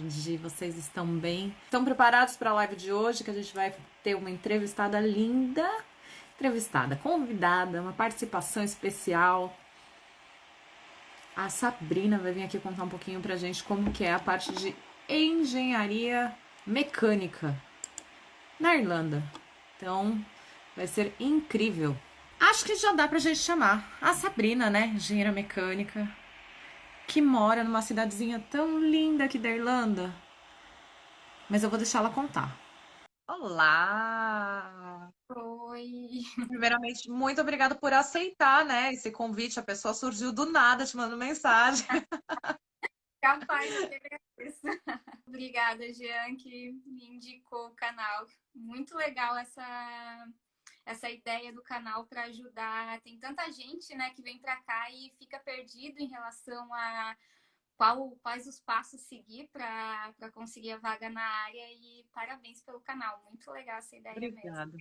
tarde, vocês estão bem? Estão preparados para a live de hoje, que a gente vai ter uma entrevistada linda, entrevistada, convidada, uma participação especial. A Sabrina vai vir aqui contar um pouquinho pra gente como que é a parte de engenharia mecânica na Irlanda. Então, vai ser incrível. Acho que já dá pra gente chamar a Sabrina, né, engenheira mecânica, que mora numa cidadezinha tão linda aqui da Irlanda. Mas eu vou deixar ela contar. Olá! Oi, Primeiramente, muito obrigada por aceitar, né, esse convite. A pessoa surgiu do nada te mandando mensagem. capaz, eu que agradeço. Obrigada, Jean, que me indicou o canal. Muito legal essa ideia do canal para ajudar. Tem tanta gente, né, que vem para cá e fica perdido em relação a quais os passos seguir para conseguir a vaga na área. E parabéns pelo canal. Muito legal essa ideia mesmo. Obrigada.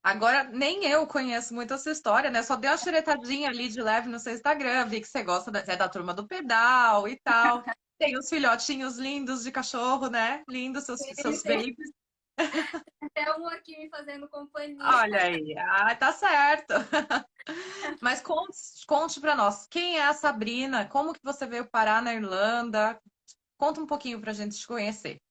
Agora, nem eu conheço muito essa história, né? Só dei uma xeretadinha ali de leve no seu Instagram. Vi que você gosta é da turma do pedal e tal. Tem os filhotinhos lindos de cachorro, né? Lindos, seus Tem babies. até um aqui me fazendo companhia. Olha aí. Ah, tá certo. Mas conte para nós, quem é a Sabrina? Como que você veio parar na Irlanda? Conta um pouquinho pra gente te conhecer.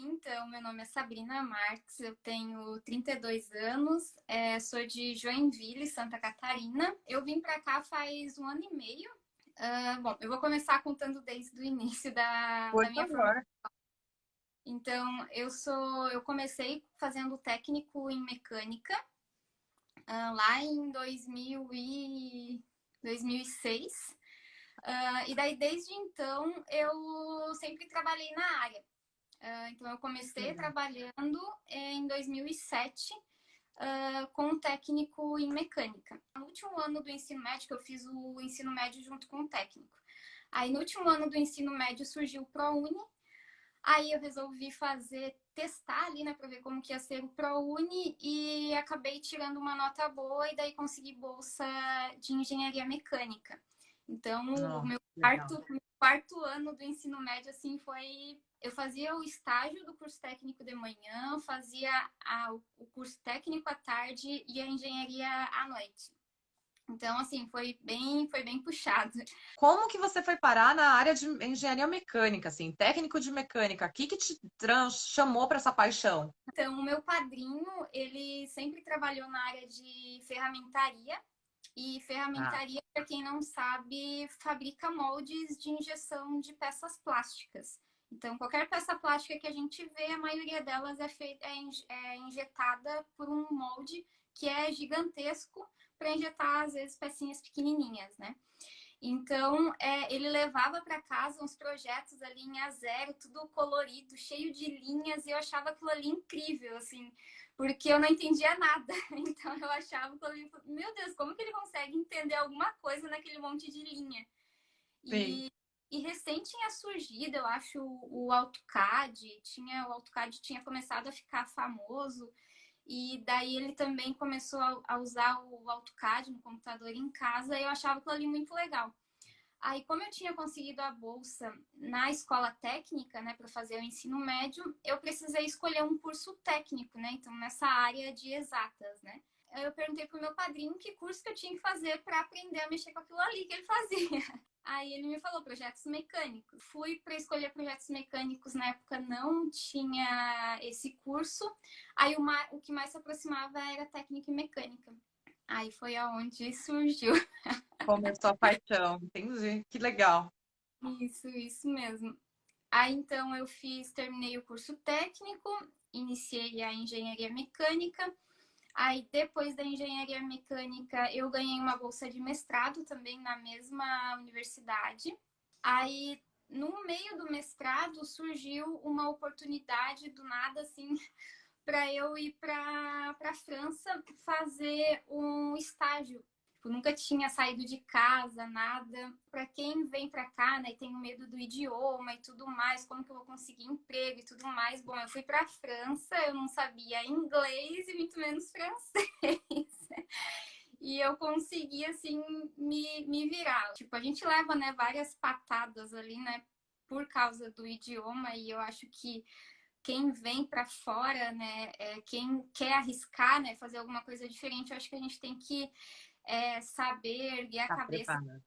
Então, meu nome é Sabrina Marques, eu tenho 32 anos, sou de Joinville, Santa Catarina. Eu vim para cá faz um ano e meio. Bom, eu vou começar contando desde o início Por da minha formação. favor. Então, eu comecei fazendo técnico em mecânica, lá em 2006. E daí, desde então, eu sempre trabalhei na área. Então, eu comecei Legal. trabalhando em 2007 com um técnico em mecânica. No último ano do ensino médio, que eu fiz o ensino médio junto com o técnico. Aí, no último ano do ensino médio, surgiu o ProUni. Aí, eu resolvi testar ali, né, para ver como que ia ser o ProUni e acabei tirando uma nota boa e daí consegui bolsa de engenharia mecânica. Então, o Nossa, meu legal. quarto ano do ensino médio, assim, foi. Eu fazia o estágio do curso técnico de manhã, fazia o curso técnico à tarde e a engenharia à noite. Então, assim, foi bem puxado. Como que você foi parar na área de engenharia mecânica, assim, técnico de mecânica? O que que te chamou para essa paixão? Então, o meu padrinho, ele sempre trabalhou na área de ferramentaria. E Ah, ferramentaria, para quem não sabe, fabrica moldes de injeção de peças plásticas. Então, qualquer peça plástica que a gente vê, a maioria delas é injetada por um molde que é gigantesco para injetar, às vezes, pecinhas pequenininhas, né? Então, ele levava para casa uns projetos ali em A0, tudo colorido, cheio de linhas, e eu achava aquilo ali incrível, assim, porque eu não entendia nada. Então, eu achava aquilo ali, meu Deus, como que ele consegue entender alguma coisa naquele monte de linha? sim. E recém tinha surgido, eu acho, o AutoCAD, o AutoCAD tinha começado a ficar famoso, e daí ele também começou a usar o AutoCAD no computador em casa, e eu achava aquilo ali muito legal. Aí, como eu tinha conseguido a bolsa na escola técnica, né, para fazer o ensino médio, eu precisei escolher um curso técnico, né? Então, nessa área de exatas, né? Eu perguntei pro meu padrinho que curso que eu tinha que fazer para aprender a mexer com aquilo ali que ele fazia. Aí ele me falou projetos mecânicos. Fui para escolher projetos mecânicos, na época não tinha esse curso. Aí o que mais se aproximava era técnica e mecânica. Aí foi aonde surgiu. Começou a paixão, entendi. Que legal. Isso mesmo. Aí então terminei o curso técnico, iniciei a engenharia mecânica. Aí depois da engenharia mecânica eu ganhei uma bolsa de mestrado também na mesma universidade. Aí no meio do mestrado surgiu uma oportunidade do nada assim para eu ir para a França fazer um estágio. Tipo, nunca tinha saído de casa, nada. Para quem vem para cá, né, e tem medo do idioma e tudo mais, como que eu vou conseguir emprego e tudo mais. Bom, eu fui para a França, eu não sabia inglês e muito menos francês. E eu consegui, assim, me virar. Tipo, a gente leva, né, várias patadas ali, né, por causa do idioma, e eu acho que quem vem para fora, né, quem quer arriscar, né, fazer alguma coisa diferente, eu acho que a gente tem que saber erguer a Tá cabeça preparado.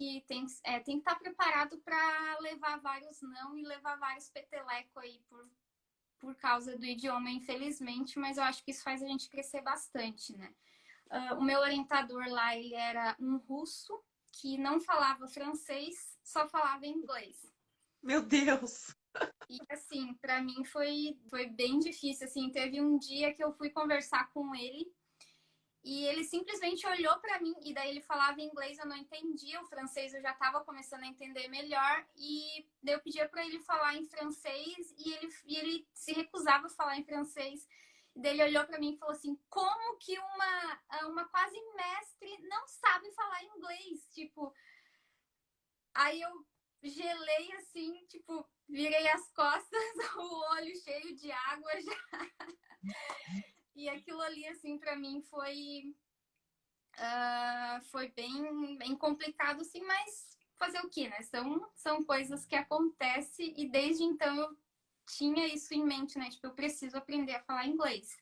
e tem que estar preparado para levar vários não e levar vários peteleco aí por causa do idioma, infelizmente, mas eu acho que isso faz a gente crescer bastante, né? O meu orientador lá, ele era um russo que não falava francês, só falava inglês. Meu Deus! E assim, para mim foi bem difícil, assim, teve um dia que eu fui conversar com ele e ele simplesmente olhou para mim e daí ele falava inglês, eu não entendia, o francês eu já estava começando a entender melhor e daí eu pedia para ele falar em francês e ele se recusava a falar em francês. E daí ele olhou para mim e falou assim: "Como que uma quase mestre não sabe falar inglês?" Tipo, aí eu gelei assim, tipo, virei as costas, o olho cheio de água já. E aquilo ali, assim, para mim foi bem complicado, assim, mas fazer o quê, né? São coisas que acontecem e desde então eu tinha isso em mente, né? Tipo, eu preciso aprender a falar inglês.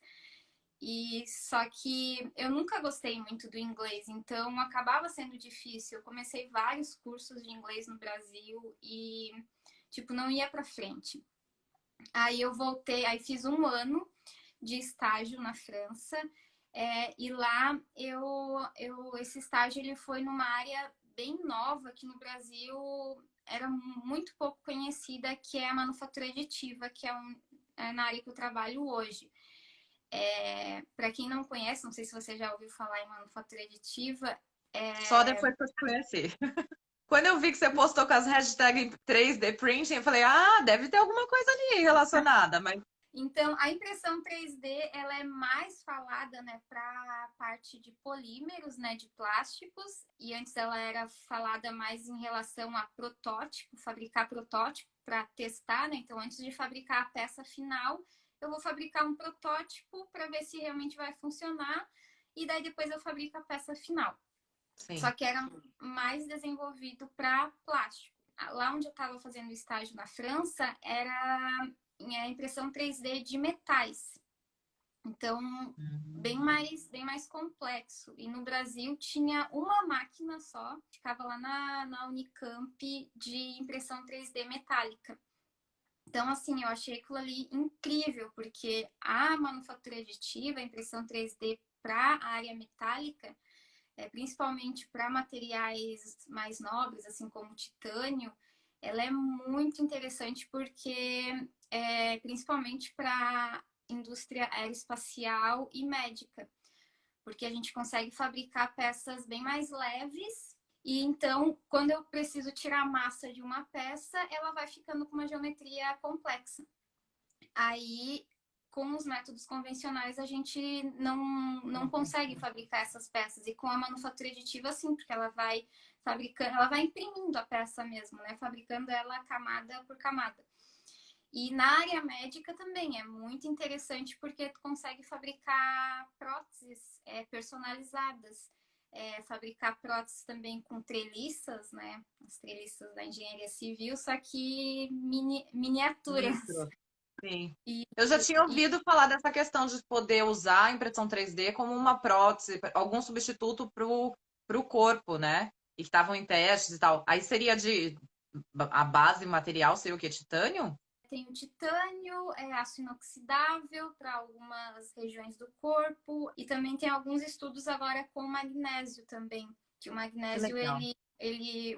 E só que eu nunca gostei muito do inglês, então acabava sendo difícil. Eu comecei vários cursos de inglês no Brasil e, tipo, não ia pra frente. Aí eu voltei, aí fiz um ano de estágio na França. E lá esse estágio ele foi numa área bem nova que no Brasil era muito pouco conhecida, que é a manufatura aditiva, que é na área que eu trabalho hoje. Para quem não conhece, não sei se você já ouviu falar em manufatura aditiva. Só depois que eu te conheci. Quando eu vi que você postou com as hashtags 3D printing, eu falei, deve ter alguma coisa ali relacionada, mas Então, a impressão 3D ela é mais falada, né, para a parte de polímeros, né, de plásticos, e antes ela era falada mais em relação a protótipo, fabricar protótipo para testar, né? Então, antes de fabricar a peça final, eu vou fabricar um protótipo para ver se realmente vai funcionar, e daí depois eu fabrico a peça final. sim. Só que era mais desenvolvido para plástico. Lá onde eu estava fazendo estágio na França, era a impressão 3D de metais. Então, bem mais complexo. E no Brasil tinha uma máquina só, ficava lá na Unicamp, de impressão 3D metálica. Então, assim, eu achei aquilo ali incrível, porque a manufatura aditiva, a impressão 3D para a área metálica, principalmente para materiais mais nobres, assim como o titânio, ela é muito interessante porque, principalmente para indústria aeroespacial e médica, porque a gente consegue fabricar peças bem mais leves e então, quando eu preciso tirar a massa de uma peça, ela vai ficando com uma geometria complexa. Aí, com os métodos convencionais, a gente não consegue fabricar essas peças. E com a manufatura aditiva, sim, porque ela vai fabricando, ela vai imprimindo a peça mesmo, né? Fabricando ela camada por camada. E na área médica também é muito interessante porque tu consegue fabricar próteses personalizadas. Fabricar próteses também com treliças, né? As treliças da engenharia civil, só que miniaturas. Sim. E, Eu já tinha ouvido falar dessa questão de poder usar a impressão 3D como uma prótese, algum substituto para o corpo, né? E que estavam em testes e tal. Aí seria a base material seria o quê? Titânio? tem o titânio, aço inoxidável para algumas regiões do corpo e também tem alguns estudos agora com magnésio também, que o magnésio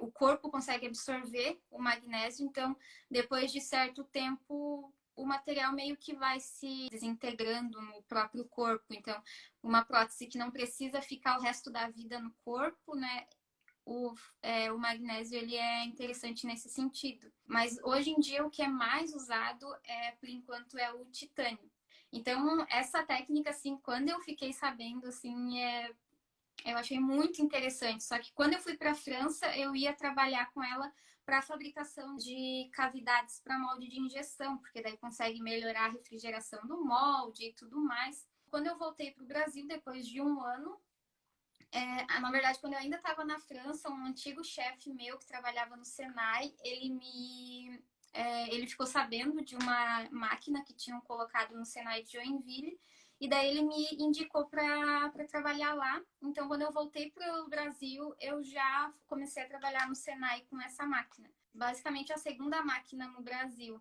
o corpo consegue absorver o magnésio, então depois de certo tempo o material meio que vai se desintegrando no próprio corpo. Então, uma prótese que não precisa ficar o resto da vida no corpo, né? O magnésio ele é interessante nesse sentido. Mas hoje em dia o que é mais usado por enquanto, é o titânio. Então, essa técnica, assim, quando eu fiquei sabendo, assim, eu achei muito interessante. Só que quando eu fui para a França, eu ia trabalhar com ela para a fabricação de cavidades para molde de injeção, porque daí consegue melhorar a refrigeração do molde e tudo mais. Quando eu voltei para o Brasil, depois de um ano, Na verdade, quando eu ainda estava na França, um antigo chefe meu que trabalhava no Senai, ele ficou sabendo de uma máquina que tinham colocado no Senai de Joinville, e daí ele me indicou para trabalhar lá. Então, quando eu voltei para o Brasil, eu já comecei a trabalhar no Senai com essa máquina. Basicamente, a segunda máquina no Brasil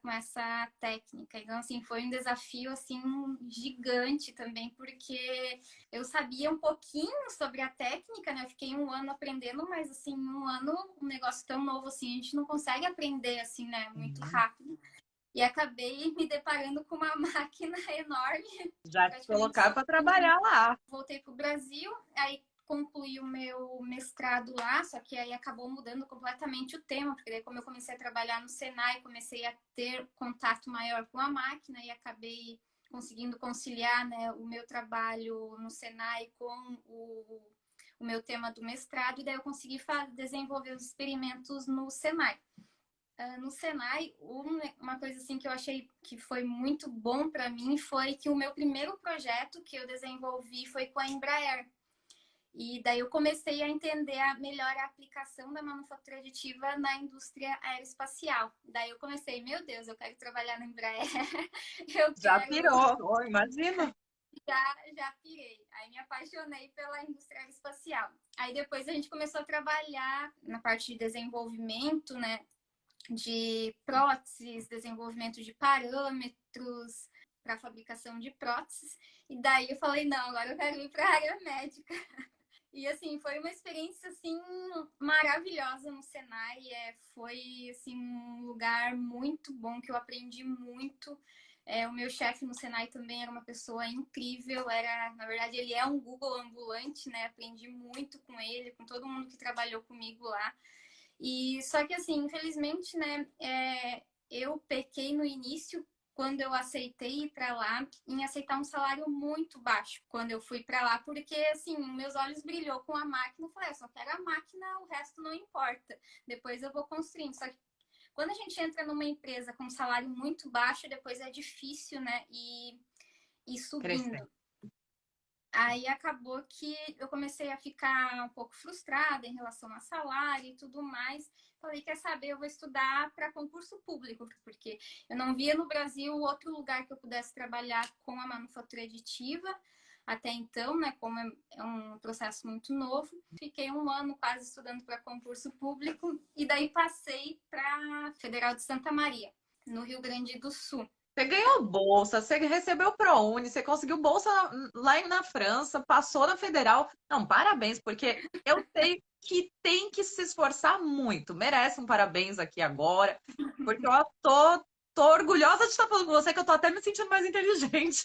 com essa técnica. Então, assim, foi um desafio, assim, gigante também, porque eu sabia um pouquinho sobre a técnica, né? Eu fiquei um ano aprendendo, mas, assim, um negócio tão novo, assim, a gente não consegue aprender, assim, né? Muito rápido. E acabei me deparando com uma máquina enorme. Já te colocar para trabalhar lá. Voltei para o Brasil, aí concluí o meu mestrado lá, só que aí acabou mudando completamente o tema, porque daí como eu comecei a trabalhar no Senai, comecei a ter contato maior com a máquina e acabei conseguindo conciliar, né, o meu trabalho no Senai com o meu tema do mestrado, e daí eu consegui desenvolver os experimentos no Senai. No Senai, uma coisa assim que eu achei que foi muito bom para mim foi que o meu primeiro projeto que eu desenvolvi foi com a Embraer. E daí eu comecei a entender melhor a aplicação da manufatura aditiva na indústria aeroespacial. Daí eu comecei, meu Deus, eu quero trabalhar na Embraer. Já pirou, imagino. Já pirei. Aí me apaixonei pela indústria aeroespacial. Aí depois a gente começou a trabalhar na parte de desenvolvimento, né? De próteses, desenvolvimento de parâmetros para fabricação de próteses. E daí eu falei, não, agora eu quero ir para a área médica. E, assim, foi uma experiência, assim, maravilhosa no Senai. Foi, assim, um lugar muito bom, que eu aprendi muito. O meu chefe no Senai também era uma pessoa incrível. Na verdade, ele é um Google ambulante, né? Aprendi muito com ele, com todo mundo que trabalhou comigo lá. E só que, assim, infelizmente, né, eu pequei no início, quando eu aceitei ir para lá, em aceitar um salário muito baixo quando eu fui para lá, porque, assim, meus olhos brilhou com a máquina. Eu falei, eu só quero a máquina, o resto não importa. Depois eu vou construindo. Só que quando a gente entra numa empresa com um salário muito baixo, depois é difícil, né, ir subindo. Crescer. Aí acabou que eu comecei a ficar um pouco frustrada em relação a salário e tudo mais. Falei, quer saber, eu vou estudar para concurso público, porque eu não via no Brasil outro lugar que eu pudesse trabalhar com a manufatura aditiva. Até então, né, como é um processo muito novo, fiquei um ano quase estudando para concurso público e daí passei para Federal de Santa Maria, no Rio Grande do Sul. Você ganhou bolsa, você recebeu ProUni, você conseguiu bolsa lá na França, passou na Federal. Não, parabéns, porque eu sei que tem que se esforçar muito. Merece um parabéns aqui agora, porque eu tô orgulhosa de estar falando com você, que eu tô até me sentindo mais inteligente.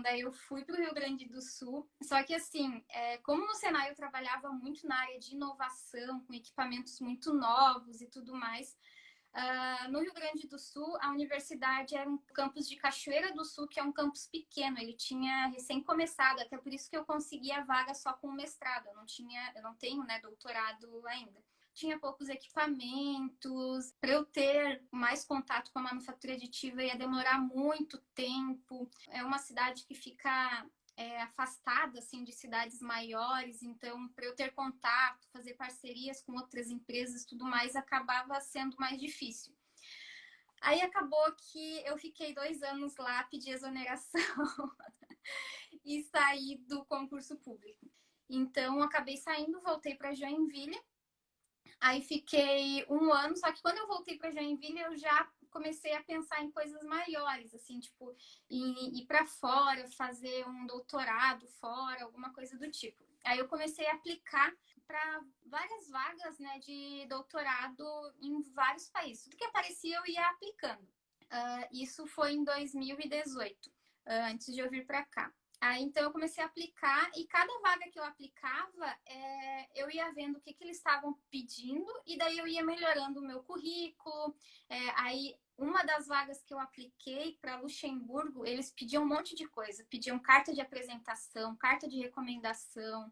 Daí eu fui para o Rio Grande do Sul, só que assim, como no Senai eu trabalhava muito na área de inovação, com equipamentos muito novos e tudo mais, no Rio Grande do Sul, a universidade era um campus de Cachoeira do Sul, que é um campus pequeno. Ele tinha recém começado, até por isso que eu consegui a vaga só com o mestrado. Eu não tenho, né, doutorado ainda. Tinha poucos equipamentos. Para eu ter mais contato com a manufatura aditiva ia demorar muito tempo. É uma cidade que fica afastada assim, de cidades maiores, então para eu ter contato, fazer parcerias com outras empresas e tudo mais, acabava sendo mais difícil. Aí acabou que eu fiquei 2 anos lá, pedi exoneração e saí do concurso público. Então acabei saindo, voltei para Joinville. Aí fiquei 1 ano, só que quando eu voltei para Joinville, eu já comecei a pensar em coisas maiores, assim, tipo, ir para fora, fazer um doutorado fora, alguma coisa do tipo. Aí eu comecei a aplicar para várias vagas, né, de doutorado em vários países. Tudo que aparecia eu ia aplicando. Isso foi em 2018, antes de eu vir para cá. Aí, então, eu comecei a aplicar e cada vaga que eu aplicava, eu ia vendo o que eles estavam pedindo e daí eu ia melhorando o meu currículo. Aí, uma das vagas que eu apliquei para Luxemburgo, eles pediam um monte de coisa. Pediam carta de apresentação, carta de recomendação,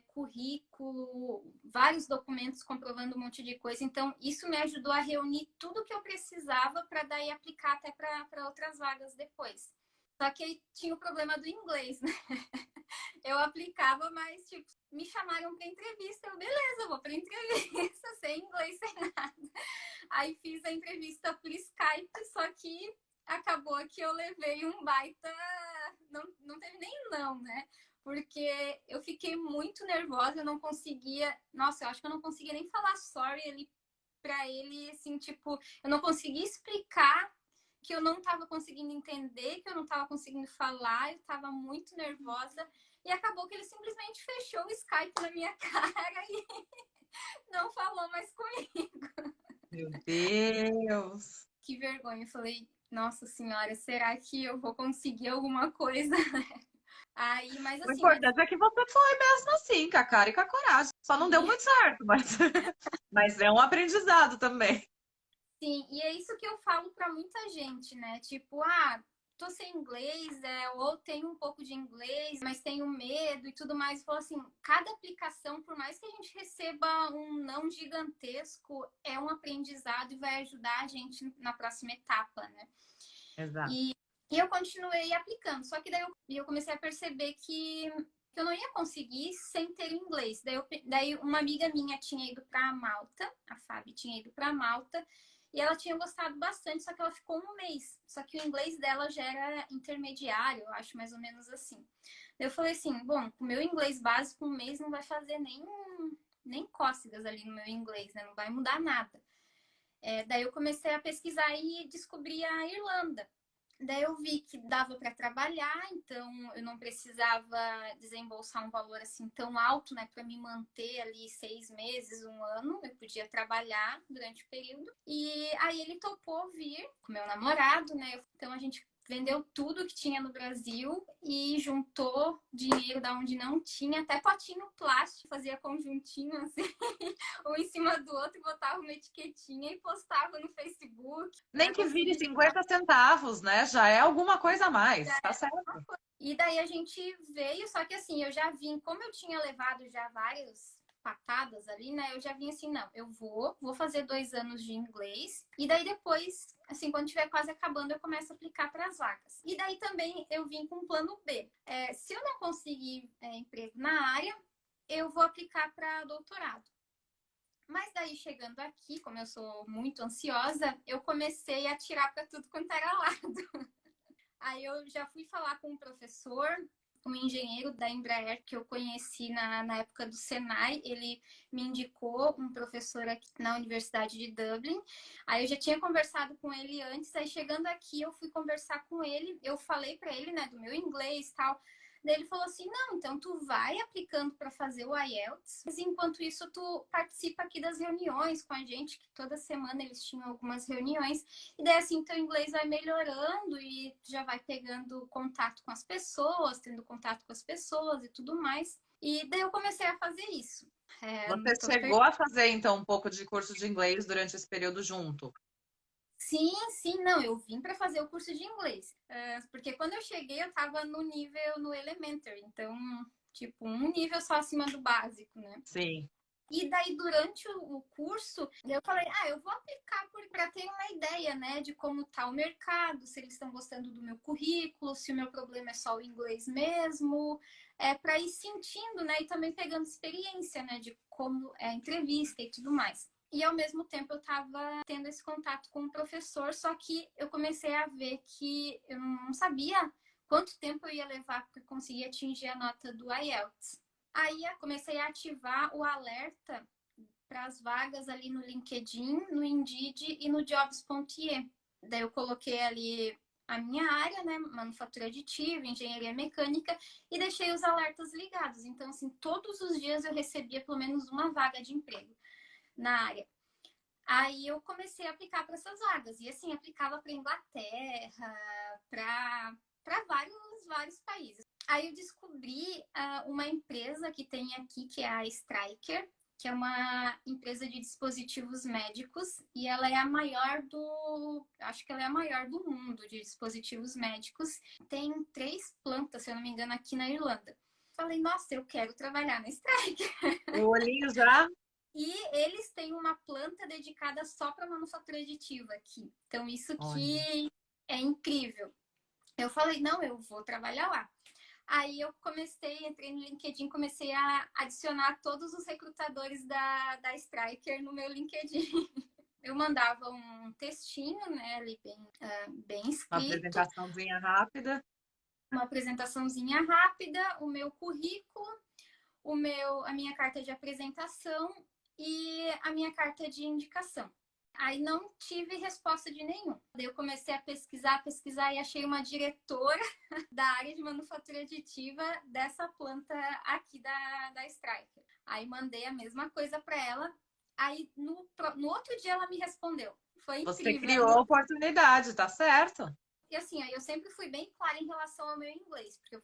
currículo, vários documentos comprovando um monte de coisa. Então, isso me ajudou a reunir tudo que eu precisava para daí aplicar até para outras vagas depois. Só que aí tinha o problema do inglês, né? Eu aplicava, mas, tipo, me chamaram para entrevista. Eu, beleza, eu vou para entrevista, sem inglês, sem nada. Aí fiz a entrevista por Skype, só que acabou que eu levei um baita... Não teve nem não, né? Porque eu fiquei muito nervosa, eu não conseguia... Nossa, eu acho que eu não conseguia nem falar sorry ali pra ele, assim, tipo... Eu não conseguia explicar que eu não tava conseguindo entender, que eu não tava conseguindo falar, eu tava muito nervosa. E acabou que ele simplesmente fechou o Skype na minha cara e não falou mais comigo. Meu Deus! Que vergonha. Eu falei, nossa senhora, será que eu vou conseguir alguma coisa? Aí, mas O assim, importante é que você foi mesmo assim, com a cara e com a coragem. Só não deu muito certo, mas, mas é um aprendizado também. sim, e é isso que eu falo para muita gente, né? Tipo, ah, tô sem inglês, ou tenho um pouco de inglês, mas tenho medo e tudo mais. Falo assim, cada aplicação, por mais que a gente receba um não gigantesco, é um aprendizado e vai ajudar a gente na próxima etapa, né? Exato. E eu continuei aplicando, só que daí eu comecei a perceber que eu não ia conseguir sem ter inglês. Daí uma amiga minha tinha ido para Malta, a Fábio tinha ido para Malta, e ela tinha gostado bastante, só que ela ficou um mês. Só que o inglês dela já era intermediário, eu acho mais ou menos assim. Daí eu falei assim, bom, o meu inglês básico um mês não vai fazer nem cócegas ali no meu inglês, né? Não vai mudar nada. Daí eu comecei a pesquisar e descobri a Irlanda. Daí eu vi que dava para trabalhar, então eu não precisava desembolsar um valor assim tão alto, né, para me manter ali 6 meses, um ano. Eu podia trabalhar durante o período. E aí ele topou vir com meu namorado, né? Então a gente vendeu tudo que tinha no Brasil e juntou dinheiro da onde não tinha, até potinho plástico, fazia conjuntinho assim, um em cima do outro, botava uma etiquetinha e postava no Facebook Nem para que vire conseguir. 50 centavos, né? Já é alguma coisa a mais, tá certo? E daí a gente veio, só que assim, eu já vim, como eu tinha levado já várias patadas ali, né? Eu já vim assim, não, eu vou fazer 2 anos de inglês, e daí depois, assim, quando tiver quase acabando, eu começo a aplicar para as vagas. E daí também eu vim com um plano B. Se eu não conseguir emprego na área, eu vou aplicar para doutorado. Mas daí, chegando aqui, como eu sou muito ansiosa, eu comecei a tirar para tudo quanto era lado. Aí eu já fui falar com um professor, um engenheiro da Embraer que eu conheci na época do Senai. Ele me indicou um professor aqui na Universidade de Dublin. Aí eu já tinha conversado com ele antes. Aí chegando aqui, eu fui conversar com ele. Eu falei para ele, né, do meu inglês e tal. Daí ele falou assim, não, então tu vai aplicando para fazer o IELTS, mas enquanto isso tu participa aqui das reuniões com a gente, que toda semana eles tinham algumas reuniões, e daí assim teu inglês vai melhorando e tu já vai pegando contato com as pessoas, tendo contato com as pessoas e tudo mais. E daí eu comecei a fazer isso. Você chegou a fazer, então, um pouco de curso de inglês durante esse período junto? Sim, sim, não, eu vim para fazer o curso de inglês, porque quando eu cheguei eu estava no elementary, então, tipo, um nível só acima do básico, né? Sim. E daí, durante o curso, eu falei, eu vou aplicar para ter uma ideia, né, de como tá o mercado, se eles estão gostando do meu currículo, se o meu problema é só o inglês mesmo, para ir sentindo, né, e também pegando experiência, né, de como é a entrevista e tudo mais. E ao mesmo tempo eu estava tendo esse contato com o professor, só que eu comecei a ver que eu não sabia quanto tempo eu ia levar para conseguir atingir a nota do IELTS. Aí eu comecei a ativar o alerta para as vagas ali no LinkedIn, no Indeed e no Jobs.ie. Daí eu coloquei ali a minha área, né, manufatura aditiva, engenharia mecânica, e deixei os alertas ligados. Então, assim, todos os dias eu recebia pelo menos uma vaga de emprego na área. Aí eu comecei a aplicar para essas vagas. E assim, aplicava para Inglaterra, para vários países. Aí eu descobri uma empresa que tem aqui, que é a Stryker, que é uma empresa de dispositivos médicos, e ela é a maior acho que ela é a maior do mundo de dispositivos médicos. Tem 3 plantas, se eu não me engano, aqui na Irlanda. Falei, nossa, eu quero trabalhar na Stryker. O olhinho já. E eles têm uma planta dedicada só para manufatura aditiva aqui. Então, isso Olha. que é incrível. Eu falei, não, eu vou trabalhar lá. Aí eu entrei no LinkedIn, comecei a adicionar todos os recrutadores da Striker no meu LinkedIn. Eu mandava um textinho, né, ali bem Uma escrito, apresentaçãozinha rápida. uma apresentaçãozinha rápida, o meu currículo, a minha carta de apresentação e a minha carta de indicação. Aí não tive resposta de nenhum. Daí eu comecei a pesquisar e achei uma diretora da área de manufatura aditiva dessa planta aqui da Striker. Aí mandei a mesma coisa para ela. Aí no outro dia ela me respondeu. Foi Você incrível. criou a oportunidade, tá certo? E assim, aí eu sempre fui bem clara em relação ao meu inglês, porque eu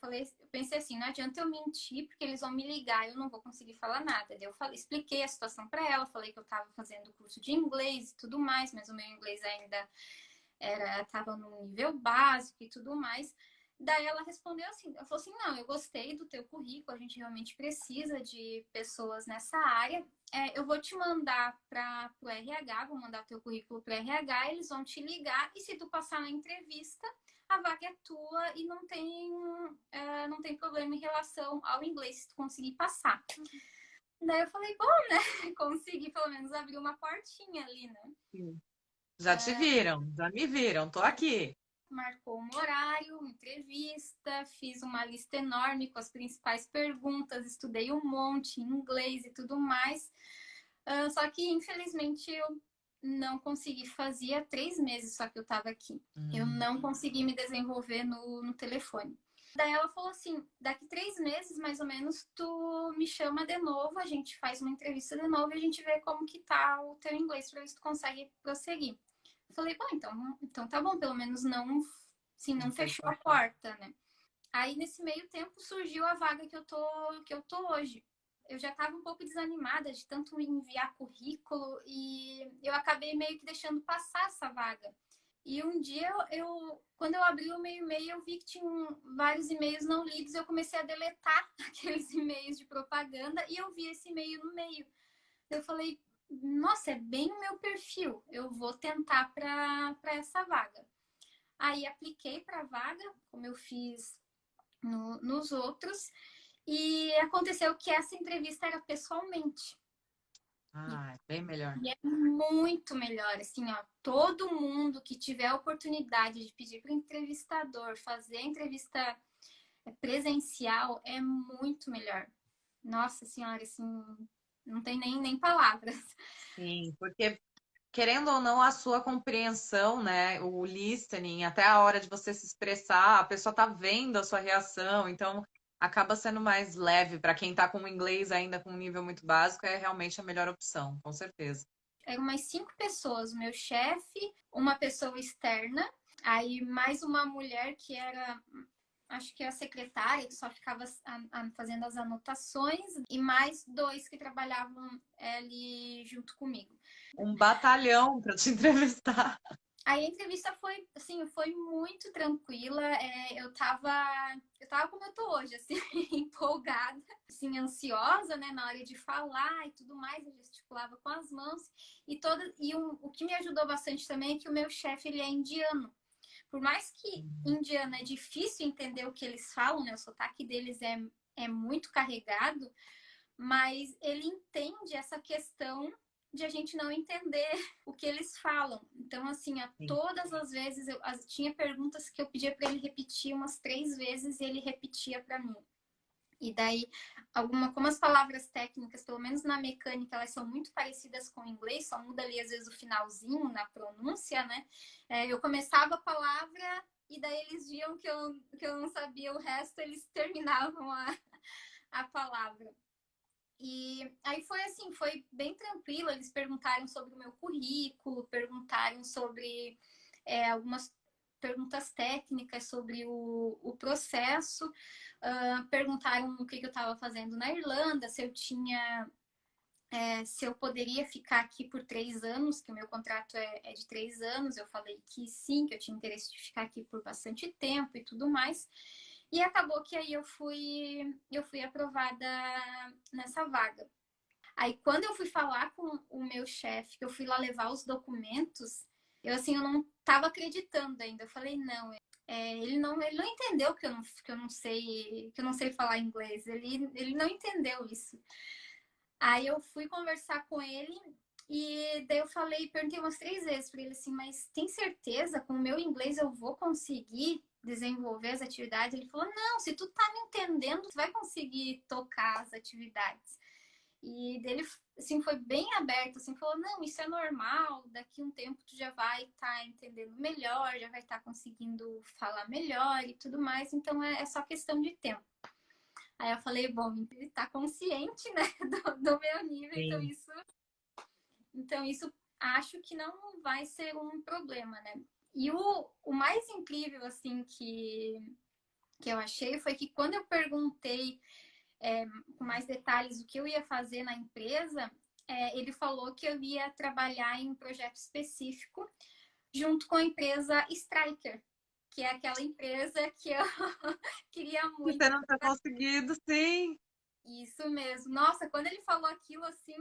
pensei assim, não adianta eu mentir, porque eles vão me ligar e eu não vou conseguir falar nada. Daí eu expliquei a situação para ela, falei que eu estava fazendo curso de inglês e tudo mais, mas o meu inglês ainda estava no nível básico e tudo mais. Daí ela respondeu assim, ela falou assim, não, eu gostei do teu currículo, a gente realmente precisa de pessoas nessa área. Eu vou te mandar para o RH, vou mandar o teu currículo para o RH, eles vão te ligar e se tu passar na entrevista, a vaga é tua e não tem problema em relação ao inglês, se tu conseguir passar. Daí eu falei, bom, né? Consegui pelo menos abrir uma portinha ali, né? Sim. Já te viram, já me viram, tô aqui. Marcou um horário, entrevista, fiz uma lista enorme com as principais perguntas, estudei um monte em inglês e tudo mais. Só que, infelizmente, eu não consegui. Fazia 3 meses só que eu estava aqui. Eu não consegui me desenvolver no telefone. Daí ela falou assim, daqui 3 meses, mais ou menos, tu me chama de novo, a gente faz uma entrevista de novo e a gente vê como que tá o teu inglês para ver se tu consegue prosseguir. Eu falei, bom, então tá bom, pelo menos não fechou a porta, né? Aí, nesse meio tempo, surgiu a vaga que eu tô hoje. Eu já estava um pouco desanimada de tanto enviar currículo e eu acabei meio que deixando passar essa vaga. E um dia, quando eu abri o meu e-mail, eu vi que tinham vários e-mails não lidos. Eu comecei a deletar aqueles e-mails de propaganda e eu vi esse e-mail no meio. Eu falei, nossa, é bem o meu perfil. Eu vou tentar para essa vaga. Aí apliquei para a vaga, como eu fiz nos outros, e aconteceu que essa entrevista era pessoalmente. Ah, bem melhor. E é muito melhor, assim, ó, todo mundo que tiver a oportunidade de pedir para o entrevistador fazer a entrevista presencial é muito melhor. Nossa senhora, assim, não tem nem palavras. Sim, porque querendo ou não, a sua compreensão, né, o listening, até a hora de você se expressar, a pessoa tá vendo a sua reação, então acaba sendo mais leve para quem tá com o inglês ainda com um nível muito básico, é realmente a melhor opção, com certeza. Eram umas 5 pessoas, o meu chefe, uma pessoa externa, aí mais uma mulher que era, acho que a secretária, que só ficava fazendo as anotações, e mais 2 que trabalhavam ali junto comigo. Um batalhão para te entrevistar. Aí a entrevista foi, assim, foi muito tranquila. Eu tava como eu tô hoje, assim, empolgada, assim, ansiosa, né, na hora de falar e tudo mais. Eu gesticulava com as mãos o que me ajudou bastante também é que o meu chefe, ele é indiano. Por mais que indiano é difícil entender o que eles falam, né, o sotaque deles é muito carregado, mas ele entende essa questão de a gente não entender o que eles falam. Então, assim, todas as vezes tinha perguntas que eu pedia para ele repetir umas 3 vezes e ele repetia para mim. E daí, como as palavras técnicas, pelo menos na mecânica, elas são muito parecidas com o inglês, só muda ali às vezes o finalzinho na pronúncia, né? Eu começava a palavra e daí eles viam que eu não sabia o resto, eles terminavam a palavra. E aí foi assim, foi bem tranquilo. Eles perguntaram sobre o meu currículo, perguntaram sobre algumas perguntas técnicas sobre o processo, perguntaram o que eu estava fazendo na Irlanda, se eu poderia ficar aqui por 3 anos, que o meu contrato é de 3 anos. Eu falei que sim, que eu tinha interesse de ficar aqui por bastante tempo e tudo mais. E acabou que aí eu fui aprovada nessa vaga. Aí, quando eu fui falar com o meu chefe, que eu fui lá levar os documentos, eu não estava acreditando ainda. Eu falei, não, ele não entendeu que eu não sei falar inglês. Ele não entendeu isso. Aí eu fui conversar com ele e daí eu perguntei umas 3 vezes para ele assim, mas tem certeza com o meu inglês eu vou conseguir desenvolver as atividades? Ele falou, não, se tu tá me entendendo, tu vai conseguir tocar as atividades. E dele, assim, foi bem aberto, assim, falou, não, isso é normal, daqui um tempo tu já vai estar entendendo melhor, já vai estar conseguindo falar melhor e tudo mais, então é só questão de tempo. Aí eu falei, bom, ele tá consciente, né, do meu nível, Sim. então isso acho que não vai ser um problema, né? E o mais incrível, assim, que eu achei foi que quando eu perguntei com mais detalhes o que eu ia fazer na empresa, ele falou que eu ia trabalhar em um projeto específico junto com a empresa Striker, que é aquela empresa que eu queria E muito. você não ter conseguido, sim. Isso mesmo. Nossa, quando ele falou aquilo assim,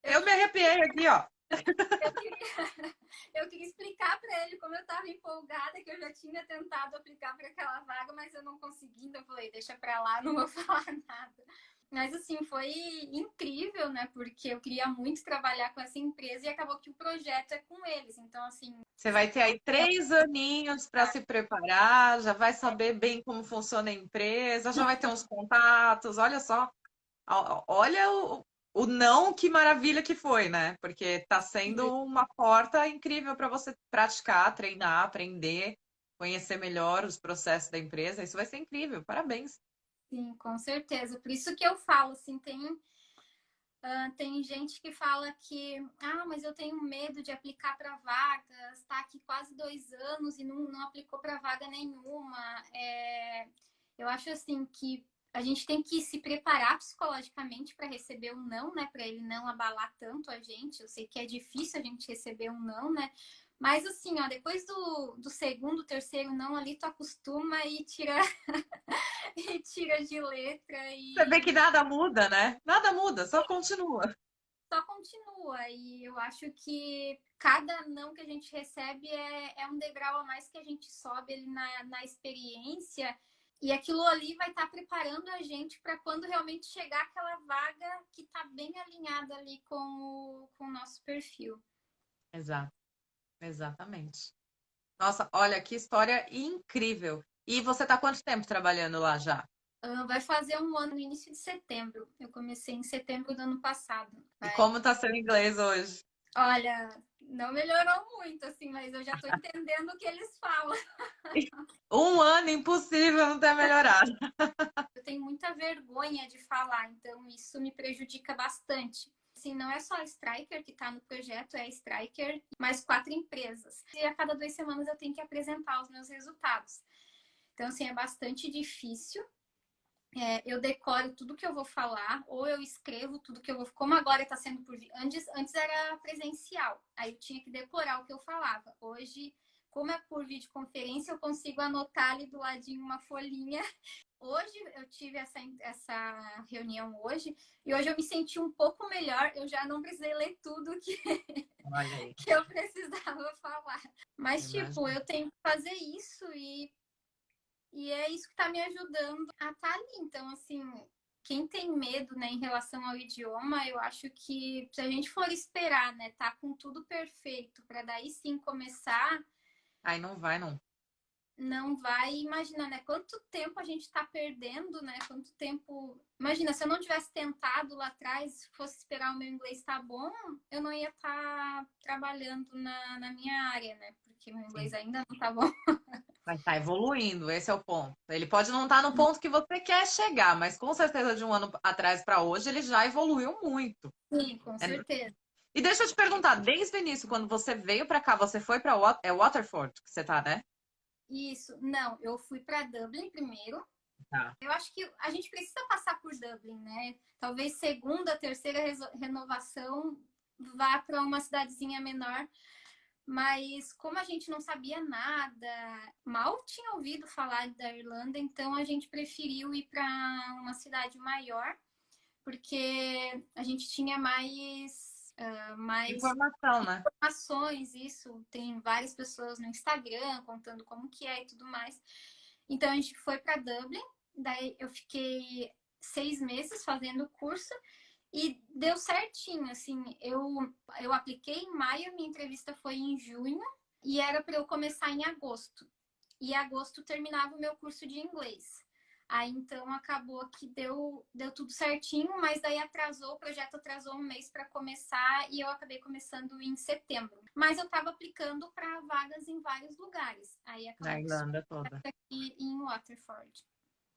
eu, Eu me arrepiei aqui, ó. eu queria, eu queria explicar para ele como eu estava empolgada, que eu já tinha tentado aplicar para aquela vaga, mas eu não consegui. Então eu falei, deixa para lá, não vou falar nada. Mas assim, foi incrível, né? Porque eu queria muito trabalhar com essa empresa e acabou que o projeto é com eles. Então, assim. Você vai ter aí 3 aninhos para se preparar, já vai saber bem como funciona a empresa, já vai ter uns contatos. Olha só, olha o não, que maravilha que foi, né? Porque está sendo uma porta incrível para você praticar, treinar, aprender, conhecer melhor os processos da empresa. Isso vai ser incrível. Parabéns. Sim, com certeza. Por isso que eu falo, assim, tem gente que fala que, mas eu tenho medo de aplicar para vagas, está aqui quase 2 anos e não aplicou para vaga nenhuma. Eu acho assim que a gente tem que se preparar psicologicamente para receber um não, né? Para ele não abalar tanto a gente. Eu sei que é difícil a gente receber um não, né? Mas assim, ó, depois do segundo, terceiro não ali, tu acostuma e tira e tira de letra Você vê e que nada muda, né? Nada muda, só continua. só continua. E eu acho que cada não que a gente recebe é um degrau a mais que a gente sobe ali na experiência. E aquilo ali vai estar preparando a gente para quando realmente chegar aquela vaga que está bem alinhada ali com o nosso perfil. Exato, exatamente. Nossa, olha que história incrível. E você está quanto tempo trabalhando lá já? Vai fazer um ano no início de setembro. Eu comecei em setembro do ano passado. E como está seu inglês hoje? Olha, não melhorou muito, assim, mas eu já estou entendendo o que eles falam. 1 ano, impossível não ter melhorado. Eu tenho muita vergonha de falar, então isso me prejudica bastante. Assim, não é só a Striker que está no projeto, é a Striker e mais 4 empresas. E a cada 2 semanas eu tenho que apresentar os meus resultados. Então, assim, é bastante difícil. Eu decoro tudo que eu vou falar, ou eu escrevo tudo que eu vou. Como agora está sendo por. Antes era presencial, aí eu tinha que decorar o que eu falava. Hoje, como é por videoconferência, eu consigo anotar ali do ladinho uma folhinha. Hoje eu tive essa reunião hoje, e hoje eu me senti um pouco melhor. Eu já não precisei ler tudo Olha aí. que eu precisava falar. Mas, tipo, Imagina. eu tenho que fazer isso e é isso que está me ajudando a estar ali. Então, assim, quem tem medo, né, em relação ao idioma, eu acho que se a gente for esperar, né, tá com tudo perfeito para daí sim começar, Aí não vai, não. não vai imaginar, né, quanto tempo a gente está perdendo, né, quanto tempo. Imagina, se eu não tivesse tentado lá atrás, fosse esperar o meu inglês estar bom, eu não ia estar trabalhando na minha área, né, porque meu inglês Sim. ainda não tá bom. Mas tá evoluindo, esse é o ponto. Ele pode não estar no ponto que você quer chegar, mas com certeza de 1 ano atrás para hoje ele já evoluiu muito. Sim, com É. certeza. E deixa eu te perguntar, desde o início, quando você veio para cá, você foi para Waterford, que você tá, né? Isso, não, eu fui para Dublin primeiro. Tá. Eu acho que a gente precisa passar por Dublin, né? Talvez segunda, terceira renovação vá para uma cidadezinha menor, mas como a gente não sabia nada, mal tinha ouvido falar da Irlanda, então a gente preferiu ir para uma cidade maior, porque a gente tinha mais Mas Informação, né? informações, isso, tem várias pessoas no Instagram contando como que é e tudo mais. Então a gente foi para Dublin, daí eu fiquei 6 meses fazendo o curso e deu certinho, assim, eu apliquei em maio, minha entrevista foi em junho e era para eu começar em agosto. E em agosto terminava o meu curso de inglês. Aí então acabou que deu tudo certinho, mas daí atrasou, o projeto atrasou um mês para começar e eu acabei começando em setembro. Mas eu estava aplicando para vagas em vários lugares. Aí Na acabou que isso Irlanda toda. aqui em Waterford.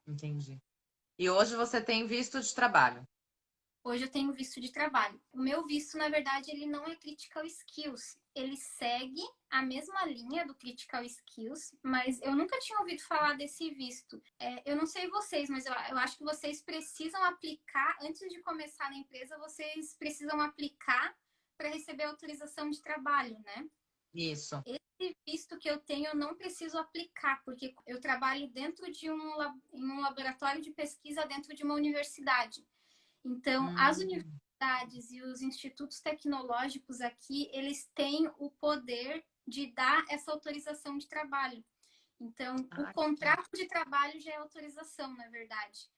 Entendi. E hoje você tem visto de trabalho. Hoje eu tenho visto de trabalho. O meu visto, na verdade, ele não é Critical Skills. Ele segue a mesma linha do Critical Skills, mas eu nunca tinha ouvido falar desse visto. Eu não sei vocês, mas eu acho que vocês precisam aplicar, antes de começar na empresa, vocês precisam aplicar para receber autorização de trabalho, né? Isso. Esse visto que eu tenho, eu não preciso aplicar, porque eu trabalho dentro de em um laboratório de pesquisa dentro de uma universidade. Então, as Hum. universidades e os institutos tecnológicos aqui, eles têm o poder de dar essa autorização de trabalho. Então, o contrato de trabalho já é autorização, na verdade.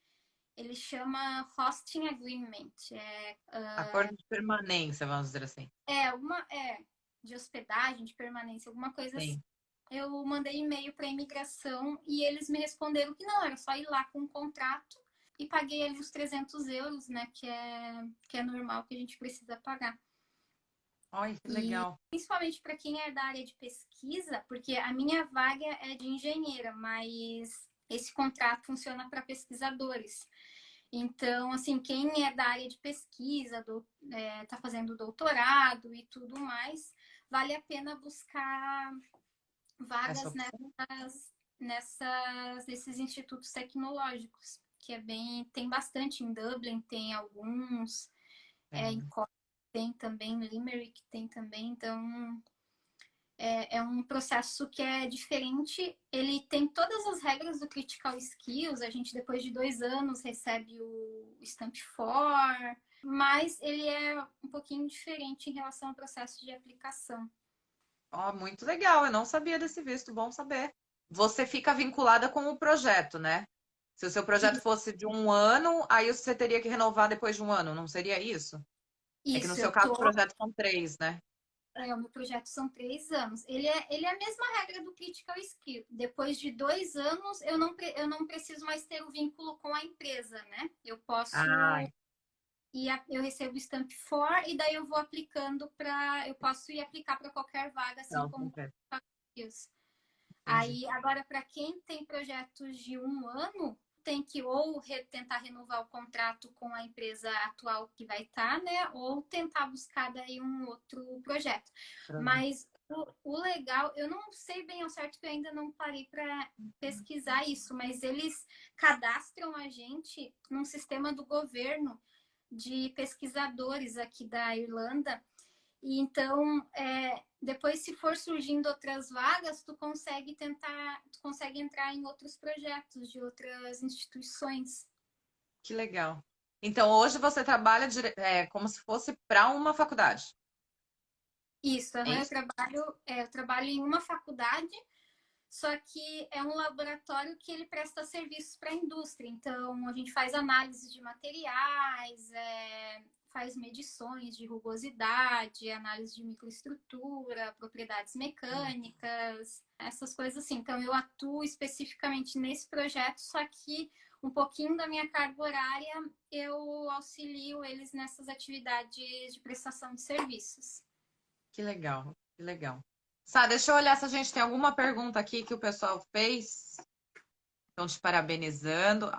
Ele chama Hosting Agreement. Acordo de permanência, vamos dizer assim. De hospedagem, de permanência, alguma coisa assim. Sim. Eu mandei e-mail para a imigração e eles me responderam que não, era só ir lá com o contrato e paguei ali os 300 euros, né, que é normal, que a gente precisa pagar. Olha, que E legal. principalmente para quem é da área de pesquisa, porque a minha vaga é de engenheira, mas esse contrato funciona para pesquisadores. Então, assim, quem é da área de pesquisa, tá fazendo doutorado e tudo mais, vale a pena buscar Essa vagas opção. nesses institutos tecnológicos, que tem bastante em Dublin, tem alguns, em Tem. Cork tem também, em Limerick tem também, então é um processo que é diferente. Ele tem todas as regras do Critical Skills, a gente depois de 2 anos recebe o Stamp 4, mas ele é um pouquinho diferente em relação ao processo de aplicação. Ó, muito legal. Eu não sabia desse visto, bom saber. Você fica vinculada com o projeto, né? Se o seu projeto fosse de um ano, aí você teria que renovar depois de um ano, não seria isso? É que no Isso, seu caso o projeto são 3, né? o meu projeto são 3 anos. Ele é a mesma regra do Critical Skill. Depois de 2 anos, eu não preciso mais ter o vínculo com a empresa, né? Eu posso Ah, eu recebo o Stamp 4 e daí eu vou aplicando eu posso ir aplicar para qualquer vaga, assim não, como perfeito. isso. Entendi. Aí, agora, para quem tem projetos de um ano, tem que ou tentar renovar o contrato com a empresa atual que vai estar, né? Ou tentar buscar daí um outro projeto. Mas o legal, eu não sei bem ao certo, que eu ainda não parei para pesquisar isso, mas eles cadastram a gente num sistema do governo de pesquisadores aqui da Irlanda. E então, depois, se for surgindo outras vagas, tu consegue entrar em outros projetos de outras instituições. Que legal. Então, hoje você trabalha como se fosse para uma faculdade. Isso, É eu isso? trabalho em uma faculdade, só que é um laboratório que ele presta serviços para a indústria. Então, a gente faz análise de materiais, faz medições de rugosidade, análise de microestrutura, propriedades mecânicas, essas coisas assim. Então, eu atuo especificamente nesse projeto, só que um pouquinho da minha carga horária eu auxilio eles nessas atividades de prestação de serviços. Que legal, que legal. Sá, deixa eu olhar se a gente tem alguma pergunta aqui que o pessoal fez. Estão te parabenizando.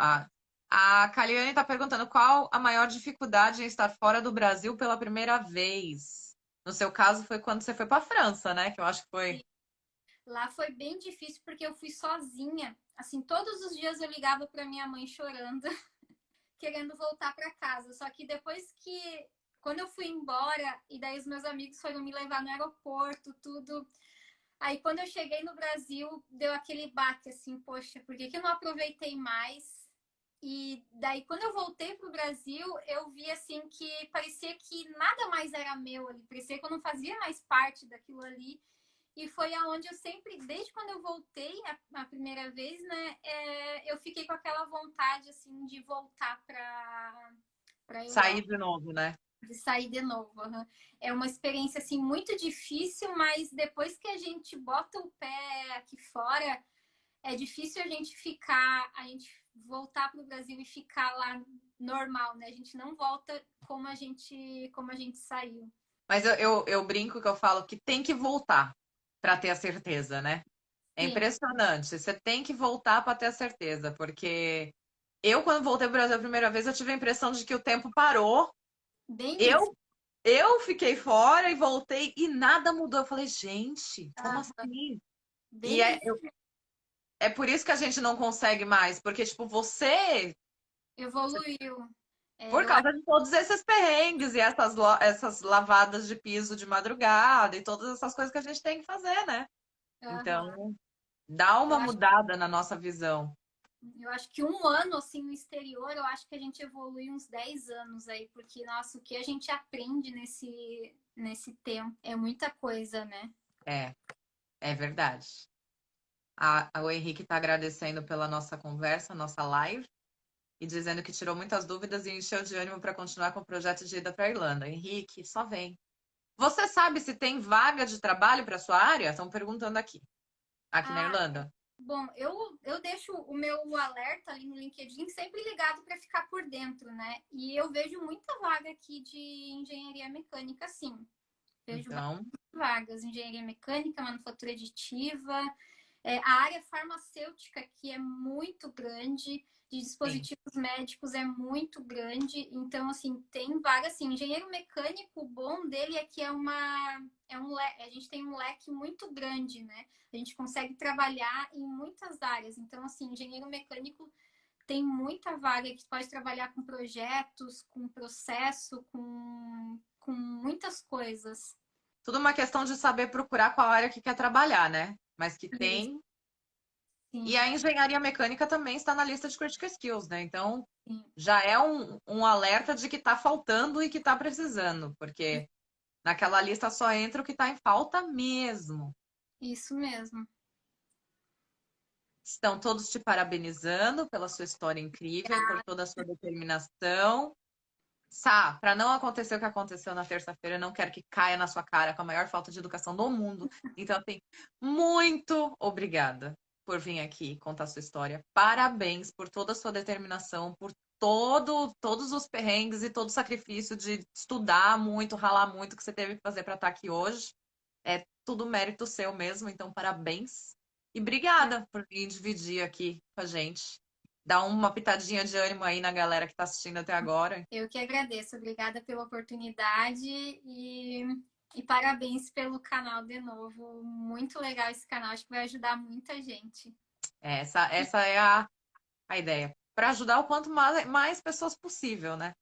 A Caliane está perguntando qual a maior dificuldade em estar fora do Brasil pela primeira vez. No seu caso, foi quando você foi para a França, né? Que eu acho que foi. Lá foi bem difícil porque eu fui sozinha. Assim, todos os dias eu ligava para minha mãe chorando, querendo voltar para casa. Só que depois quando eu fui embora e daí os meus amigos foram me levar no aeroporto, tudo. Aí quando eu cheguei no Brasil, deu aquele baque assim, poxa, por que eu não aproveitei mais? E daí, quando eu voltei pro Brasil, eu vi assim que parecia que nada mais era meu ali, parecia que eu não fazia mais parte daquilo ali. E foi aonde eu sempre, desde quando eu voltei a primeira vez, né, eu fiquei com aquela vontade assim de voltar para Sair Europa, de novo, né? de sair de novo. Uhum. É uma experiência assim muito difícil, mas depois que a gente bota o pé aqui fora, é difícil a gente voltar para o Brasil e ficar lá normal, né? A gente não volta como a gente saiu. Mas eu brinco que eu falo que tem que voltar para ter a certeza, né? É Sim, impressionante. Você tem que voltar para ter a certeza, porque eu, quando voltei para o Brasil a primeira vez, eu tive a impressão de que o tempo parou. bem isso. Eu, eu fiquei fora e voltei e nada mudou. Eu falei, gente, como Ah, assim? E bem isso. é por isso que a gente não consegue mais, porque, tipo, Evoluiu. É, por eu acho. causa de todos esses perrengues e essas lavadas de piso de madrugada e todas essas coisas que a gente tem que fazer, né? Aham. Então, dá Eu uma acho, mudada na nossa visão. eu acho que um ano assim no exterior, eu acho que a gente evolui uns 10 anos aí, porque nossa, o que a gente aprende nesse tempo é muita coisa, né? É, é verdade. O Henrique está agradecendo pela nossa conversa, nossa live, e dizendo que tirou muitas dúvidas e encheu de ânimo para continuar com o projeto de ida para a Irlanda. Henrique, só vem. Você sabe se tem vaga de trabalho para sua área? Estão perguntando aqui na Ah, Irlanda. bom, eu deixo o meu alerta ali no LinkedIn sempre ligado para ficar por dentro, né? E eu vejo muita vaga aqui de engenharia mecânica, sim. Vejo Então, vagas, engenharia mecânica, manufatura aditiva, a área farmacêutica que é muito grande, de sim. dispositivos médicos é muito grande, então assim, tem vaga assim, engenheiro mecânico, o bom dele é que a gente tem um leque muito grande, né? A gente consegue trabalhar em muitas áreas. Então assim, engenheiro mecânico tem muita vaga que pode trabalhar com projetos, com processo, com muitas coisas. Tudo uma questão de saber procurar qual área que quer trabalhar, né? Mas que Isso, tem. E sim, a engenharia mecânica também está na lista de critical skills, né? Então, sim. já é um alerta de que está faltando e que está precisando, porque naquela lista só entra o que está em falta mesmo. Isso mesmo. Estão todos te parabenizando pela sua história incrível, por toda a sua determinação. Sá, para não acontecer o que aconteceu na terça-feira, eu não quero que caia na sua cara com a maior falta de educação do mundo. Então, assim, muito obrigada por vir aqui contar sua história. Parabéns por toda a sua determinação, por todos os perrengues e todo o sacrifício de estudar muito, ralar muito que você teve que fazer para estar aqui hoje. É tudo mérito seu mesmo, então parabéns. E obrigada por vir dividir aqui com a gente. Dá uma pitadinha de ânimo aí na galera que está assistindo até agora. Eu que agradeço. Obrigada pela oportunidade e parabéns pelo canal de novo. Muito legal esse canal. Acho que vai ajudar muita gente. Essa é a ideia. Para ajudar o quanto mais pessoas possível, né?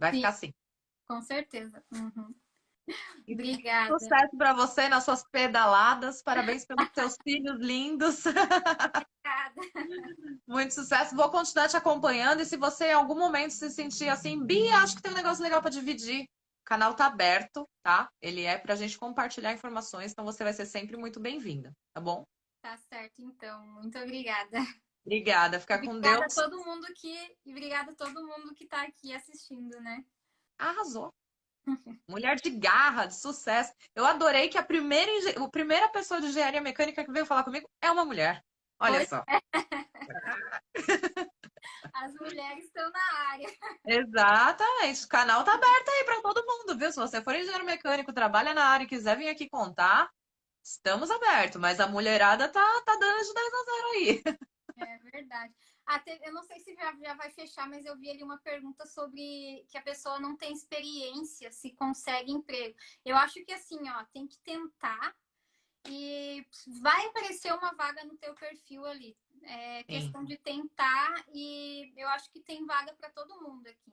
Vai Sim, ficar assim. com certeza. Uhum. E Obrigada. sucesso para você nas suas pedaladas. Parabéns pelos seus filhos lindos. Obrigada. Muito sucesso. Vou continuar te acompanhando. E se você em algum momento se sentir assim, Bia, acho que tem um negócio legal para dividir. O canal tá aberto, tá? Ele é para a gente compartilhar informações, então você vai ser sempre muito bem-vinda, tá bom? Tá certo, então. Muito obrigada. Obrigada, fica com Obrigada a Deus. todo mundo e obrigada a todo mundo que tá aqui assistindo, né? Arrasou. Mulher de garra, de sucesso. Eu adorei que a primeira pessoa de engenharia mecânica que veio falar comigo é uma mulher. Olha Pois só. as mulheres estão na área. Exatamente. O canal tá aberto aí para todo mundo, viu? Se você for engenheiro mecânico, trabalha na área e quiser vir aqui contar, estamos abertos. Mas a mulherada tá dando de 10-0 aí. É verdade. Até, eu não sei se já vai fechar, mas eu vi ali uma pergunta sobre que a pessoa não tem experiência, se consegue emprego. Eu acho que assim, ó, tem que tentar e vai aparecer uma vaga no teu perfil ali. É Sim. questão de tentar e eu acho que tem vaga para todo mundo aqui.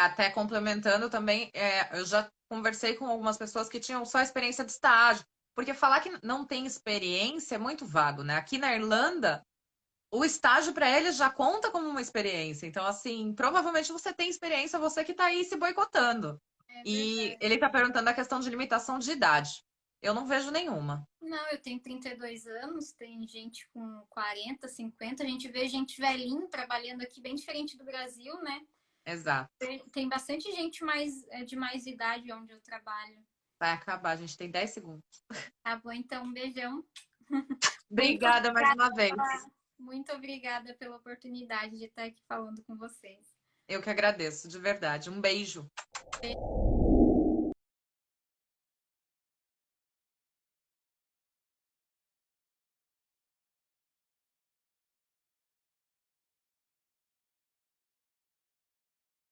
Até complementando também, eu já conversei com algumas pessoas que tinham só experiência de estágio. Porque falar que não tem experiência é muito vago, né? Aqui na Irlanda, o estágio para ele já conta como uma experiência. Então, assim, provavelmente você tem experiência, você que está aí se boicotando. É E verdade. ele está perguntando a questão de limitação de idade. Eu não vejo nenhuma. Não, eu tenho 32 anos, tem gente com 40, 50, a gente vê gente velhinho trabalhando aqui bem diferente do Brasil, né? Exato. Tem bastante gente de mais idade onde eu trabalho. Vai acabar, a gente tem 10 segundos. Tá bom, então, um beijão. Muito Obrigada mais obrigada, uma vez. muito obrigada pela oportunidade de estar aqui falando com vocês. Eu que agradeço, de verdade. Um beijo.